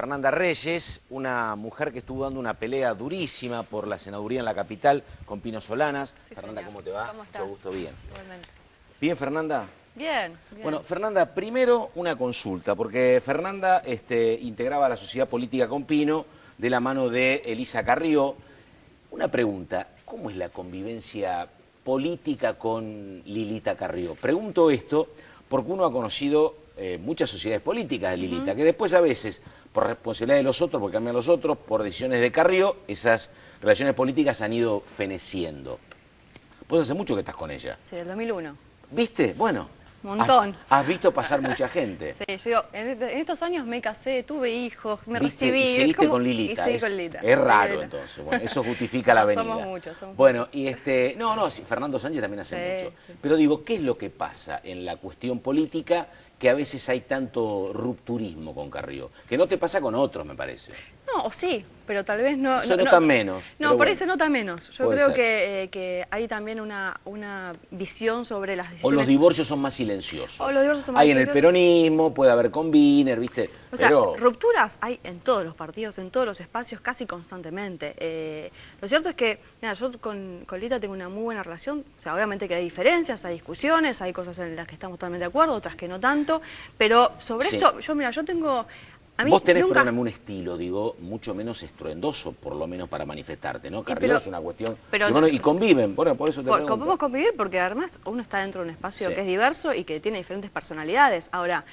Fernanda Reyes, una mujer que estuvo dando una pelea durísima por la senaduría en la capital con Pino Solanas. Sí, Fernanda, señor. ¿cómo te va? ¿Cómo estás? Mucho gusto, bien. Igualmente. ¿Bien, Fernanda? Bien, bien. Bueno, Fernanda, primero una consulta, porque Fernanda integraba la sociedad política con Pino de la mano de Elisa Carrió. Una pregunta, ¿cómo es la convivencia política con Lilita Carrió? Pregunto esto porque uno ha conocido muchas sociedades políticas de Lilita, que después a veces, por responsabilidad de los otros, porque cambian los otros, por decisiones de Carrió, esas relaciones políticas han ido feneciendo. Vos hace mucho que estás con ella. Sí, el 2001. ¿Viste? Bueno. Montón. Has visto pasar mucha gente. Sí, yo en estos años me casé, tuve hijos, me ¿Viste? recibí. Y seguiste con Lilita. Y seguí con Lilita. Es raro entonces. Bueno, eso justifica la venida. Somos muchos, somos bueno, y sí, Fernando Sánchez también hace mucho. Sí. Pero digo, ¿qué es lo que pasa en la cuestión política que a veces hay tanto rupturismo con Carrió? Que no te pasa con otros, me parece. No, o sí, pero tal vez no... Se notan menos. No, por ahí se nota menos. Yo Puede creo ser. que hay también una visión sobre las O decisiones... los divorcios son más silenciosos. O los divorcios son más hay en el silenciosos. peronismo, puede haber con Wiener, ¿viste? O sea, pero... rupturas hay en todos los partidos, en todos los espacios, casi constantemente. Lo cierto es que, mira, yo con Lita tengo una muy buena relación. O sea, obviamente que hay diferencias, hay discusiones, hay cosas en las que estamos totalmente de acuerdo, otras que no tanto. Pero sobre esto, yo tengo... Vos tenés, nunca... perdóname, un estilo, digo, mucho menos estruendoso, por lo menos para manifestarte, ¿no? Carrió es una cuestión... y conviven, bueno, por eso te pregunto. Podemos convivir porque además uno está dentro de un espacio Sí. que es diverso y que tiene diferentes personalidades. Ahora,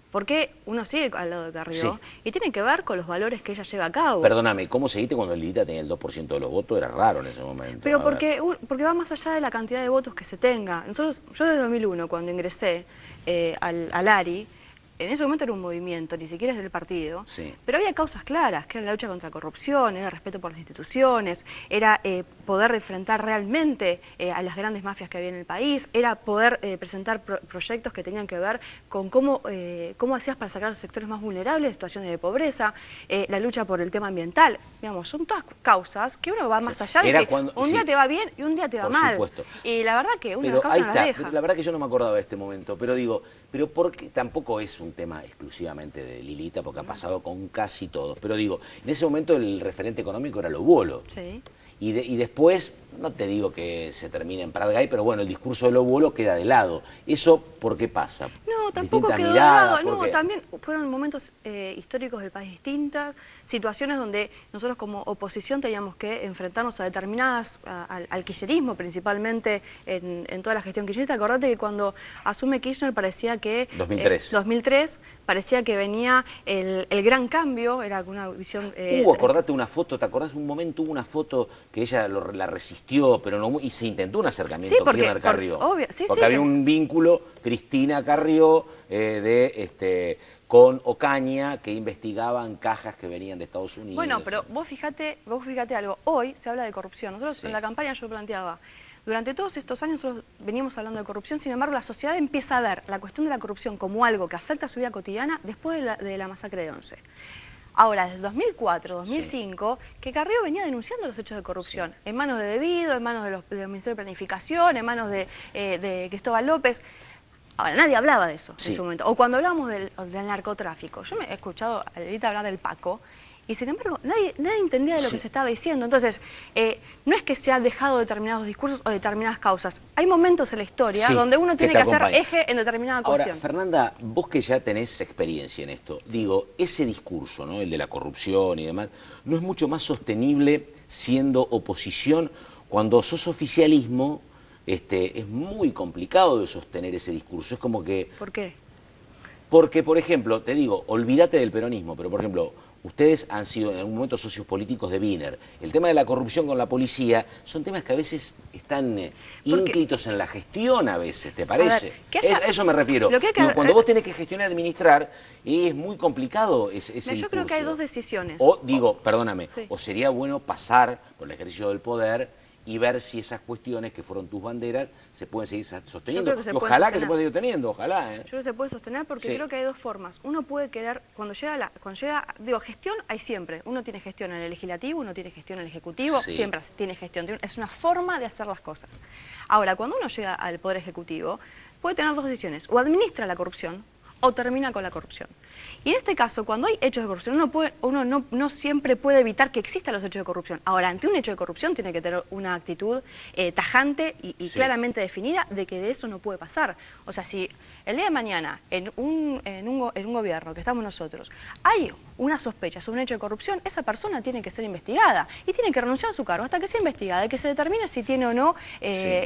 ¿por qué uno sigue al lado de Carrió? Sí. Y tiene que ver con los valores que ella lleva a cabo. Perdóname, ¿cómo seguiste cuando Lilita tenía el 2% de los votos? Era raro en ese momento. Pero A ver. porque va más allá de la cantidad de votos que se tenga. Yo desde 2001, cuando ingresé al ARI, en ese momento era un movimiento, ni siquiera es del partido, Sí. pero había causas claras, que era la lucha contra la corrupción, era el respeto por las instituciones, era poder enfrentar realmente a las grandes mafias que había en el país, era poder presentar proyectos que tenían que ver con cómo hacías para sacar a los sectores más vulnerables de situaciones de pobreza, la lucha por el tema ambiental. Digamos, son todas causas que uno va más allá de que un día te va bien y un día te va mal. Supuesto. Y la verdad que uno Pero causa ahí no las está, deja. la verdad que yo no me acordaba de este momento, pero digo, pero porque tampoco es un tema exclusivamente de Lilita, porque ha pasado con casi todos, pero digo, en ese momento el referente económico era Lo Buolo. Sí. Y después, no te digo que se termine en Pratgay, pero bueno, el discurso de Lo Buolo queda de lado. ¿Eso por qué pasa? No, tampoco Distintas quedó de miradas, lado. ¿por No, qué? también fueron momentos históricos del país distintas, situaciones donde nosotros como oposición teníamos que enfrentarnos a determinadas, al kirchnerismo principalmente en toda la gestión kirchnerista. Acordate que cuando asume Kirchner parecía que... 2003. 2003, parecía que venía el gran cambio, era una visión... Acordate una foto, ¿te acordás un momento? Hubo una foto que ella la resistió, pero no, y se intentó un acercamiento Kirchner-Carrió. Porque había un vínculo Cristina-Carrió con Ocaña, que investigaban cajas que venían de Estados Unidos. Bueno, pero vos fíjate algo. Hoy se habla de corrupción. Nosotros Sí. en la campaña yo planteaba, durante todos estos años nosotros venimos hablando de corrupción, sin embargo la sociedad empieza a ver la cuestión de la corrupción como algo que afecta a su vida cotidiana después de la masacre de Once. Ahora, desde 2004, 2005, que Carrió venía denunciando los hechos de corrupción, en manos de Devido, en manos del Ministerio de Planificación, en manos de Cristóbal López. Ahora, nadie hablaba de eso en ese momento. O cuando hablábamos del narcotráfico. Yo me he escuchado a Lilita hablar del Paco, y sin embargo, nadie entendía de lo que se estaba diciendo. Entonces, no es que se han dejado determinados discursos o determinadas causas. Hay momentos en la historia donde uno tiene que hacer eje en determinada cuestión. Ahora, Fernanda, vos que ya tenés experiencia en esto, digo, ese discurso, ¿no? El de la corrupción y demás, ¿no es mucho más sostenible siendo oposición cuando sos oficialismo? Es muy complicado de sostener ese discurso. Es como que... ¿Por qué? Porque, por ejemplo, te digo, olvídate del peronismo, pero por ejemplo, ustedes han sido en algún momento socios políticos de Wiener. El tema de la corrupción con la policía son temas que a veces están ínclitos en la gestión a veces, ¿te parece? A eso me refiero. Cuando vos tenés que gestionar y administrar, es muy complicado ese discurso. Yo creo que hay dos decisiones. O, perdóname, o sería bueno pasar por el ejercicio del poder y ver si esas cuestiones que fueron tus banderas se pueden seguir sosteniendo. Ojalá que se pueda seguir teniendo, ojalá. Yo creo que se puede sostener porque creo que hay dos formas. Uno puede querer, cuando llega, gestión hay siempre. Uno tiene gestión en el legislativo, uno tiene gestión en el ejecutivo, siempre tiene gestión. Es una forma de hacer las cosas. Ahora, cuando uno llega al poder ejecutivo, puede tener dos decisiones. O administra la corrupción, o termina con la corrupción. Y en este caso, cuando hay hechos de corrupción, uno no siempre puede evitar que existan los hechos de corrupción. Ahora, ante un hecho de corrupción tiene que tener una actitud tajante y claramente definida de que de eso no puede pasar. O sea, si el día de mañana en un gobierno que estamos nosotros hay una sospecha sobre un hecho de corrupción, esa persona tiene que ser investigada y tiene que renunciar a su cargo hasta que sea investigada y que se determine si tiene o no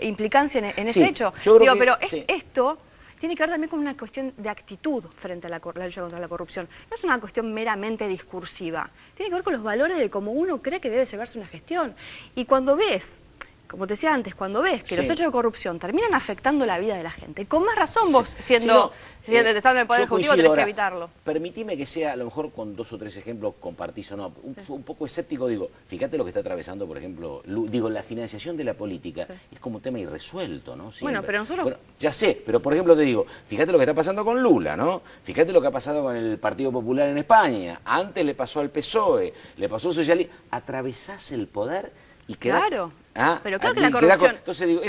implicancia en ese hecho. Digo, pero esto tiene que ver también con una cuestión de actitud frente a la lucha contra la corrupción. No es una cuestión meramente discursiva. Tiene que ver con los valores de cómo uno cree que debe llevarse una gestión. Y cuando ves, como te decía antes, cuando ves que los hechos de corrupción terminan afectando la vida de la gente, con más razón vos, estando en el Poder Ejecutivo, tenés que evitarlo. Permitime que sea, a lo mejor con 2 o 3 ejemplos compartís o no, un poco escéptico, digo, fíjate lo que está atravesando, por ejemplo, digo, la financiación de la política es como un tema irresuelto, ¿no? Siempre. Bueno, pero nosotros... Bueno, ya sé, pero por ejemplo te digo, fíjate lo que está pasando con Lula, ¿no? Fíjate lo que ha pasado con el Partido Popular en España, antes le pasó al PSOE, le pasó al socialismo, atravesás el poder y quedás... Claro. Pero claro que la corrupción... Entonces digo,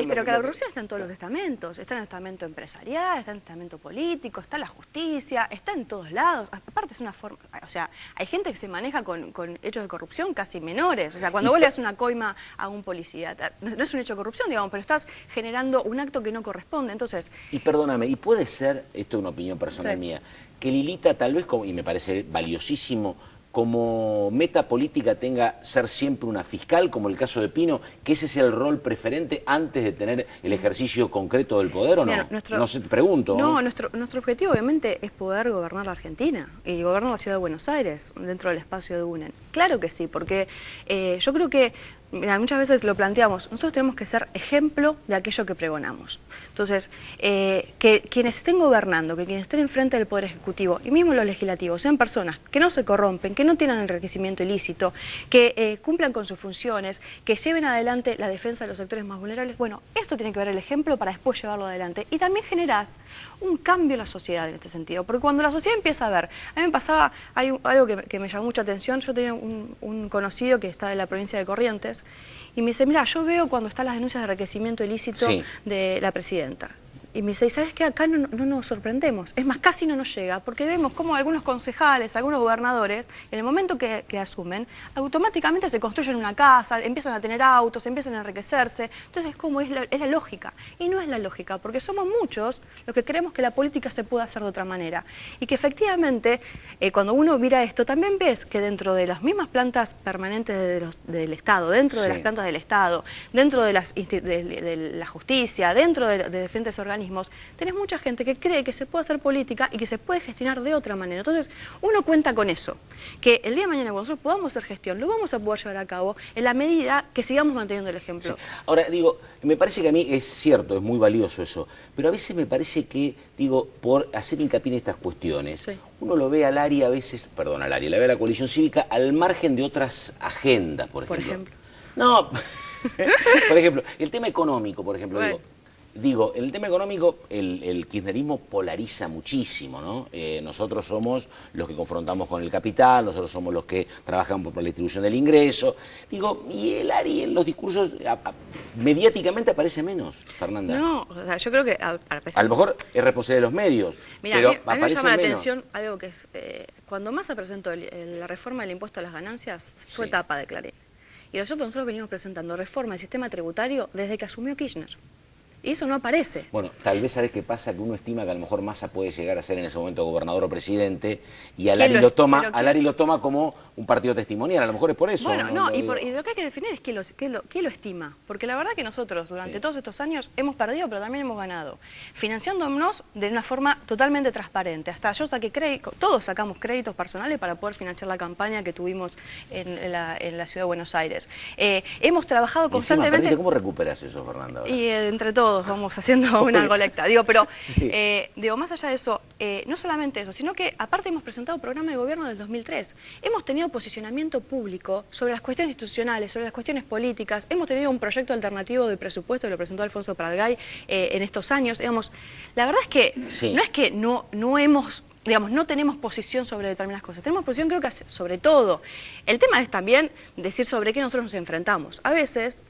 pero que la corrupción está en todos los estamentos. Está en el estamento empresarial, está en el estamento político, está en la justicia, está en todos lados. Aparte es una forma... O sea, hay gente que se maneja con hechos de corrupción casi menores. O sea, cuando vos le das una coima a un policía, no es un hecho de corrupción, digamos, pero estás generando un acto que no corresponde. Entonces... Y perdóname, y puede ser, esto es una opinión personal mía, que Lilita tal vez, y me parece valiosísimo, como meta política tenga ser siempre una fiscal, como el caso de Pino, que ese sea el rol preferente antes de tener el ejercicio concreto del poder, ¿o no? Mira, no sé, te pregunto. No, nuestro objetivo obviamente es poder gobernar la Argentina y gobernar la ciudad de Buenos Aires dentro del espacio de UNEN. Claro que sí, porque yo creo que, mira, muchas veces lo planteamos, nosotros tenemos que ser ejemplo de aquello que pregonamos. Entonces, que quienes estén gobernando, que quienes estén enfrente del Poder Ejecutivo y mismo los legislativos sean personas que no se corrompen, que no tienen enriquecimiento ilícito, que cumplan con sus funciones, que lleven adelante la defensa de los sectores más vulnerables. Bueno, esto tiene que ver el ejemplo para después llevarlo adelante. Y también generás un cambio en la sociedad en este sentido, porque cuando la sociedad empieza a ver, a mí me pasaba, hay algo que me llamó mucha atención, yo tenía un conocido que está en la provincia de Corrientes, y me dice, mira, yo veo cuando están las denuncias de enriquecimiento ilícito de la presidenta. Y me dice, ¿sabes qué? Acá no nos sorprendemos. Es más, casi no nos llega, porque vemos como algunos concejales, algunos gobernadores, en el momento que asumen, automáticamente se construyen una casa, empiezan a tener autos, empiezan a enriquecerse. Entonces, como es la lógica. Y no es la lógica, porque somos muchos los que creemos que la política se puede hacer de otra manera. Y que efectivamente, cuando uno mira esto, también ves que dentro de las mismas plantas permanentes del Estado, dentro de las plantas del Estado, dentro de la justicia, dentro de diferentes organismos, tenés mucha gente que cree que se puede hacer política y que se puede gestionar de otra manera. Entonces, uno cuenta con eso, que el día de mañana cuando nosotros podamos hacer gestión, lo vamos a poder llevar a cabo en la medida que sigamos manteniendo el ejemplo. Sí. Ahora, digo, me parece que a mí es cierto, es muy valioso eso, pero a veces me parece que, digo, por hacer hincapié en estas cuestiones, uno lo ve al área a veces, perdón, al área, la ve a la coalición cívica al margen de otras agendas, por ejemplo. ¿Por ejemplo? No, por ejemplo, el tema económico, por ejemplo, Digo, en el tema económico, el kirchnerismo polariza muchísimo, ¿no? Nosotros somos los que confrontamos con el capital, nosotros somos los que trabajan por la distribución del ingreso. Digo, y el ARI en los discursos mediáticamente aparece menos, Fernanda. No, o sea, yo creo que... A lo mejor es responsabilidad de los medios, Mirá, pero a mí me llama la menos. atención algo que es... cuando Massa presentó la reforma del impuesto a las ganancias, fue tapa de Clarín. Y nosotros venimos presentando reforma del sistema tributario desde que asumió Kirchner. Y eso no aparece. Bueno, tal vez sabes qué pasa, que uno estima que a lo mejor Massa puede llegar a ser en ese momento gobernador o presidente, y a Lari lo toma como un partido testimonial, a lo mejor es por eso. Bueno, y lo que hay que definir es qué lo estima, porque la verdad que nosotros durante todos estos años hemos perdido, pero también hemos ganado, financiándonos de una forma totalmente transparente. Hasta yo saqué crédito, todos sacamos créditos personales para poder financiar la campaña que tuvimos en la ciudad de Buenos Aires. Hemos trabajado constantemente... ¿Cómo recuperas eso, Fernanda? Y entre todos vamos haciendo una colecta. Pero más allá de eso, no solamente eso, sino que aparte hemos presentado programa de gobierno del 2003. Hemos tenido posicionamiento público sobre las cuestiones institucionales, sobre las cuestiones políticas. Hemos tenido un proyecto alternativo de presupuesto que lo presentó Alfonso Pratgay en estos años. Digamos, la verdad es que no es que no hemos digamos, no tenemos posición sobre determinadas cosas. Tenemos posición, creo que sobre todo. El tema es también decir sobre qué nosotros nos enfrentamos. A veces,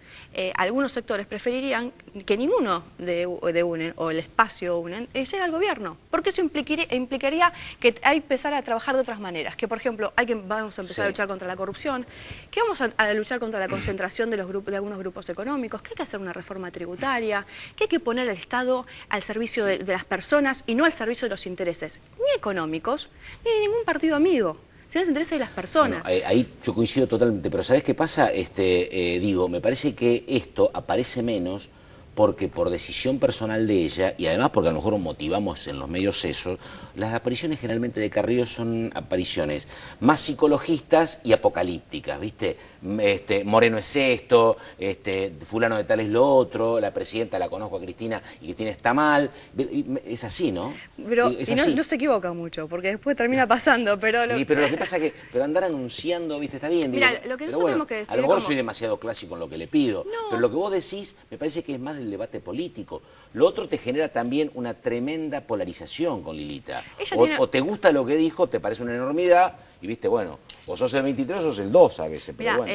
algunos sectores preferirían que ninguno de UNEN o el espacio UNEN llegue al gobierno, porque eso implicaría que hay que empezar a trabajar de otras maneras. Que, por ejemplo, vamos a empezar a luchar contra la corrupción, que vamos a luchar contra la concentración de algunos grupos económicos, que hay que hacer una reforma tributaria, que hay que poner al Estado al servicio de las personas y no al servicio de los intereses, ni económicos, ni de ningún partido amigo, sino los intereses de las personas. Bueno, ahí yo coincido totalmente, pero ¿sabés qué pasa? Digo, me parece que esto aparece menos porque por decisión personal de ella, y además porque a lo mejor motivamos en los medios eso, las apariciones generalmente de Carrillo son apariciones más psicologistas y apocalípticas, ¿viste? Moreno es esto, fulano de tal es lo otro, la presidenta la conozco a Cristina y Cristina está mal, es así, ¿no? Pero no se equivoca mucho, porque después termina pasando, pero... Lo que pasa es que, andar anunciando, ¿viste? Está bien, digo, lo que nosotros tenemos que decir a lo mejor soy demasiado clásico en lo que le pido, pero lo que vos decís me parece que es más del debate político. Lo otro te genera también una tremenda polarización con Lilita. O te gusta lo que dijo, te parece una enormidad, y viste, bueno, o sos el 23 o sos el 2 a veces, pero bueno.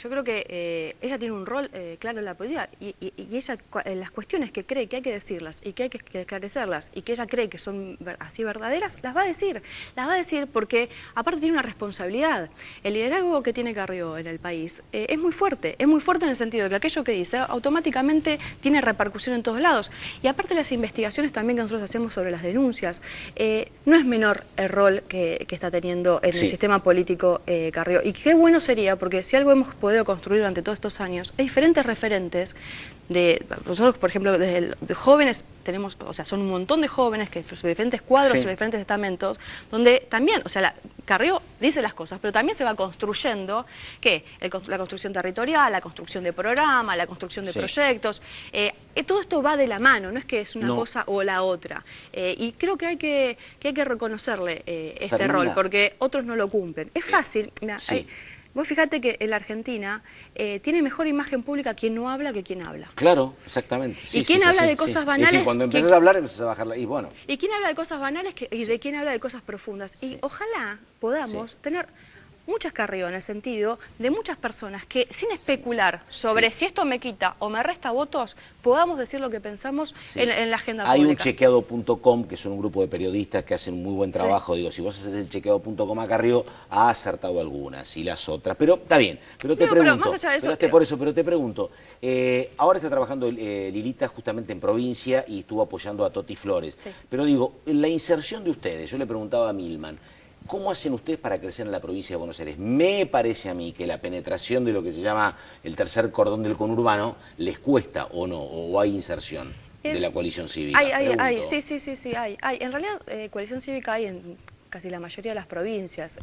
Yo creo que ella tiene un rol claro en la política y ella, las cuestiones que cree que hay que decirlas y que hay que esclarecerlas y que ella cree que son así verdaderas, las va a decir. Las va a decir porque aparte tiene una responsabilidad. El liderazgo que tiene Carrió en el país es muy fuerte en el sentido de que aquello que dice automáticamente tiene repercusión en todos lados. Y aparte las investigaciones también que nosotros hacemos sobre las denuncias, no es menor el rol que está teniendo en el sistema político Carrió. Y qué bueno sería, porque si algo hemos podido construir durante todos estos años, hay diferentes referentes nosotros, por ejemplo, desde jóvenes tenemos, o sea, son un montón de jóvenes que son diferentes cuadros y diferentes estamentos, donde también, o sea, Carrió dice las cosas, pero también se va construyendo, ¿qué? La construcción territorial, la construcción de programas, la construcción de proyectos, todo esto va de la mano, no es que es una cosa o la otra, y creo que hay que reconocerle este rol, porque otros no lo cumplen. Es fácil, mira, vos fíjate que en la Argentina tiene mejor imagen pública quien no habla que quien habla. Claro, exactamente. Y quien habla de cosas banales... Es decir, cuando empiezas a hablar, empiezas a bajarla. Y bueno. Y quien habla de cosas banales y de quien habla de cosas profundas. Y ojalá podamos tener muchas Carrió en el sentido de muchas personas que sin especular sobre si esto me quita o me resta votos, podamos decir lo que pensamos en la agenda pública. Hay un chequeado.com, que son un grupo de periodistas que hacen muy buen trabajo. Digo, si vos haces el chequeado.com a Carrió, ha acertado algunas y las otras. Pero está bien, pero te pregunto, pero más allá de eso, pero te pregunto, ahora está trabajando Lilita justamente en provincia y estuvo apoyando a Toti Flores. Pero digo, la inserción de ustedes, yo le preguntaba a Milman, ¿cómo hacen ustedes para crecer en la provincia de Buenos Aires? Me parece a mí que la penetración de lo que se llama el tercer cordón del conurbano les cuesta o no, o hay inserción de la coalición cívica. Sí, hay. En realidad, coalición cívica hay en casi la mayoría de las provincias.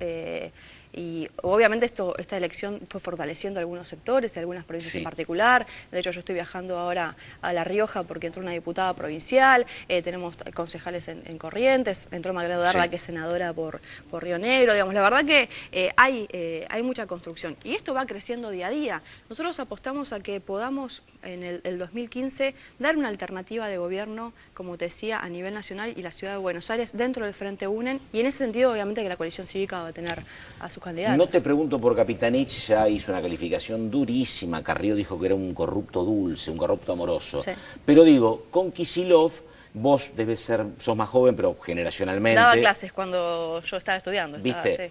Y obviamente esta elección fue fortaleciendo algunos sectores y algunas provincias en particular. De hecho, yo estoy viajando ahora a La Rioja porque entró una diputada provincial, tenemos concejales en Corrientes, entró Magdalena Darda, que es senadora por Río Negro. Digamos, la verdad que hay mucha construcción y esto va creciendo día a día. Nosotros apostamos a que podamos en el 2015 dar una alternativa de gobierno, como te decía, a nivel nacional y la ciudad de Buenos Aires dentro del Frente UNEN, y en ese sentido obviamente que la coalición cívica va a tener a sus candidatos. No te pregunto por Capitanich, ya hizo una calificación durísima. Carrió dijo que era un corrupto dulce, un corrupto amoroso. Pero digo, con Kicillof, vos sos más joven, pero generacionalmente. Daba clases cuando yo estaba estudiando. ¿Viste?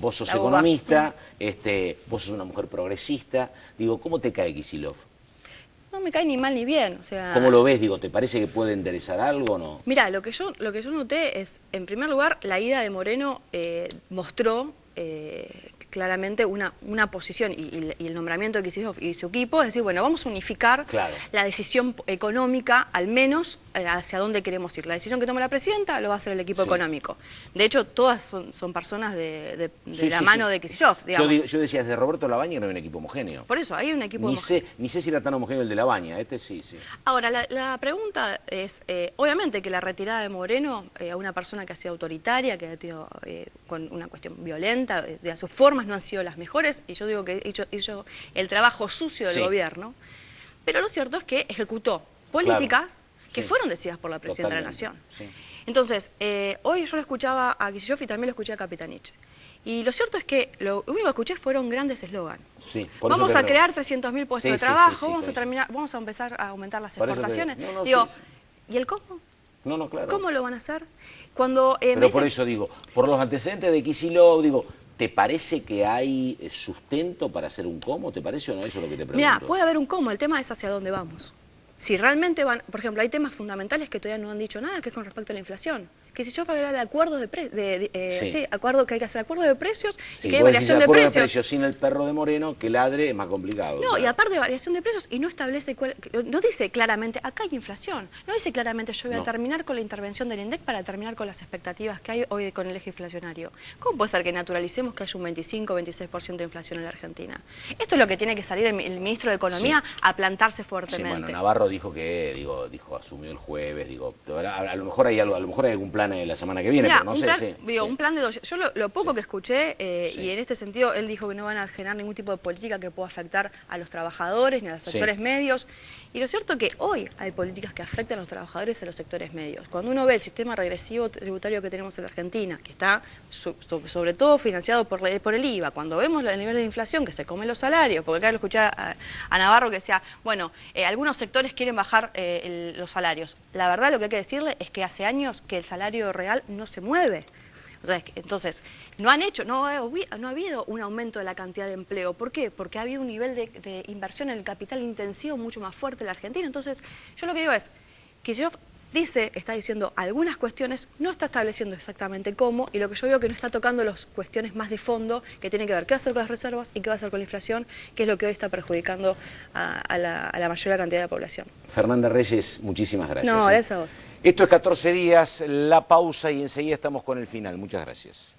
Vos sos economista, vos sos una mujer progresista. Digo, ¿cómo te cae Kicillof? No me cae ni mal ni bien, o sea... ¿Cómo lo ves? Digo, ¿te parece que puede enderezar algo o no? Mirá, lo que yo noté es, en primer lugar, la ida de Moreno mostró claramente una posición y el nombramiento de Kicillof y su equipo, es decir, bueno, vamos a unificar la decisión económica, al menos hacia dónde queremos ir. La decisión que toma la presidenta lo va a hacer el equipo económico. De hecho, todas son personas de la mano de Kicillof, digamos. Yo decía, desde Roberto Labaña no hay un equipo homogéneo. Por eso, hay un equipo homogéneo. Ni sé si era tan homogéneo el de Labaña, sí. Ahora, la pregunta es, obviamente que la retirada de Moreno a una persona que ha sido autoritaria, que ha tenido con una cuestión violenta, de sus formas no han sido las mejores, y yo digo que hizo el trabajo sucio del gobierno, pero lo cierto es que ejecutó políticas que fueron decididas por la Presidenta de la Nación. Entonces, hoy yo lo escuchaba a Kicillof y también lo escuché a Capitanich. Y lo cierto es que lo único que escuché fueron grandes eslogans. Sí, vamos a crear 300.000 puestos de trabajo, sí, vamos a empezar a aumentar las por exportaciones. No, digo, sí. ¿Y el cómo? No, claro. ¿Cómo lo van a hacer? Cuando, pero por eso digo, por los antecedentes de Kicillof, digo, ¿te parece que hay sustento para hacer un cómo? ¿Te parece o no? Eso es lo que te pregunto. Mira, puede haber un cómo, el tema es hacia dónde vamos. Si realmente van, por ejemplo, hay temas fundamentales que todavía no han dicho nada, que es con respecto a la inflación. Que si yo hablara de acuerdos de precios, que hay que hacer acuerdos de precios y que hay variación de precios. Sin el perro de Moreno, que ladre es más complicado. No, claro. Y aparte de variación de precios, y no establece, no dice claramente, acá hay inflación. No dice claramente, yo voy a terminar con la intervención del INDEC para terminar con las expectativas que hay hoy con el eje inflacionario. ¿Cómo puede ser que naturalizemos que haya un 25-26% de inflación en la Argentina? Esto es lo que tiene que salir el ministro de Economía a plantarse fuertemente. Sí, bueno, Navarro dijo que, asumió el jueves, a lo mejor hay algo, a lo mejor hay algún plan la semana que viene, pero no sé. Un plan de yo lo poco que escuché, y en este sentido él dijo que no van a generar ningún tipo de política que pueda afectar a los trabajadores ni a los sectores medios. Y lo cierto es que hoy hay políticas que afectan a los trabajadores y a los sectores medios. Cuando uno ve el sistema regresivo tributario que tenemos en la Argentina, que está sobre todo financiado por el IVA, cuando vemos el nivel de inflación que se come los salarios, porque acá lo escuché a Navarro que decía, bueno, algunos sectores quieren bajar los salarios. La verdad lo que hay que decirle es que hace años que el salario real no se mueve. Entonces, no ha habido un aumento de la cantidad de empleo. ¿Por qué? Porque ha habido un nivel de inversión en el capital intensivo mucho más fuerte en la Argentina. Entonces, yo lo que digo es que yo está diciendo algunas cuestiones, no está estableciendo exactamente cómo, y lo que yo veo que no está tocando las cuestiones más de fondo que tienen que ver qué va a hacer con las reservas y qué va a hacer con la inflación, que es lo que hoy está perjudicando a la mayor cantidad de la población. Fernanda Reyes, muchísimas gracias. No, gracias a vos. Esto es 14 días, la pausa y enseguida estamos con el final. Muchas gracias.